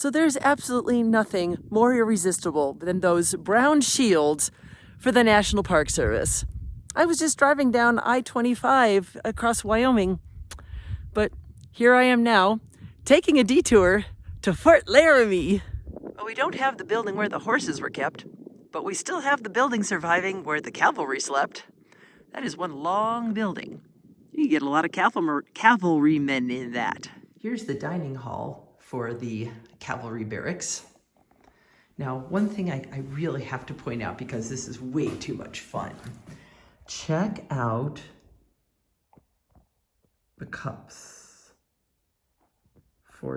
So there's absolutely nothing more irresistible than those brown shields for the National Park Service. I was just driving down I-25 across Wyoming, but here I am now, taking a detour to Fort Laramie. Well, we don't have the building where the horses were kept, but we still have the building surviving where the cavalry slept. That is one long building. You get a lot of cavalrymen in that. Here's the dining hall for the cavalry barracks. Now, one thing I really have to point out, because this is way too much fun. Check out the cups for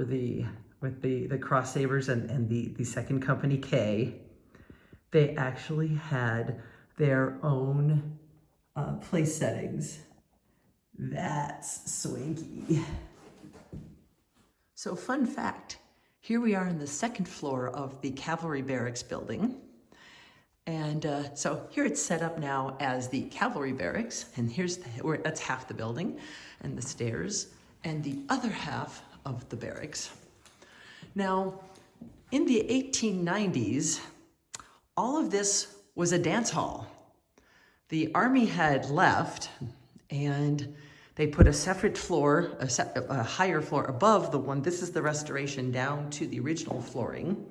with the cross sabers and the 2nd Company K. They actually had their own place settings. That's swanky. So fun fact, here we are on the 2nd floor of the cavalry barracks building. And so here it's set up now as the cavalry barracks, and that's half the building and the stairs, and the other half of the barracks. Now, in the 1890s, all of this was a dance hall. The Army had left, and they put a separate floor, a higher floor above the one. This is the restoration down to the original flooring.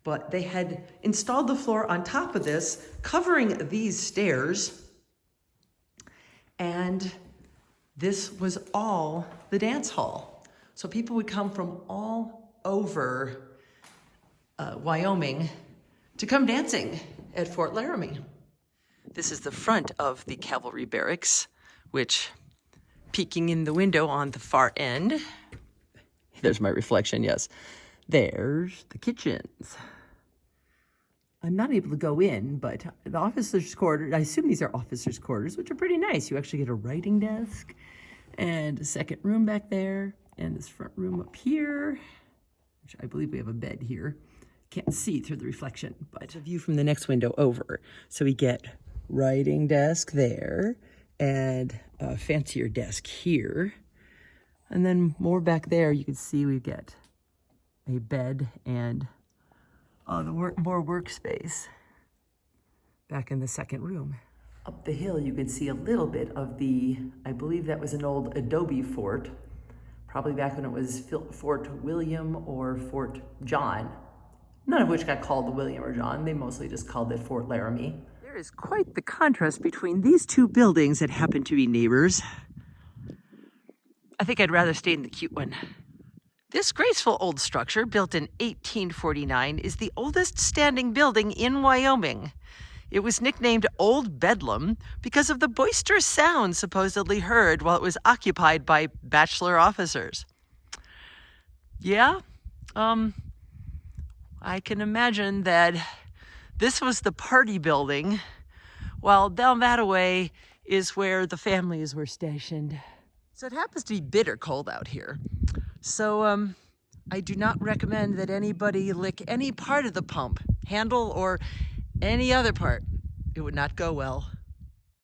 But they had installed the floor on top of this, covering these stairs. And this was all the dance hall. So people would come from all over Wyoming to come dancing at Fort Laramie. This is the front of the cavalry barracks, which, peeking in the window on the far end, there's my reflection, yes. There's the kitchens. I'm not able to go in, but the officers' quarters, I assume these are officers' quarters, which are pretty nice. You actually get a writing desk and a second room back there, and this front room up here, which I believe we have a bed here. Can't see through the reflection, but it's a view from the next window over. So we get writing desk there and a fancier desk here. And then more back there, you can see we get a bed and more workspace back in the second room. Up the hill, you can see a little bit of I believe that was an old adobe fort, probably back when it was Fort William or Fort John, none of which got called the William or John. They mostly just called it Fort Laramie. There is quite the contrast between these two buildings that happen to be neighbors. I think I'd rather stay in the cute one. This graceful old structure, built in 1849, is the oldest standing building in Wyoming. It was nicknamed Old Bedlam because of the boisterous sounds supposedly heard while it was occupied by bachelor officers. Yeah, I can imagine that this was the party building, while down that way is where the families were stationed. So it happens to be bitter cold out here. So I do not recommend that anybody lick any part of the pump, handle or any other part. It would not go well.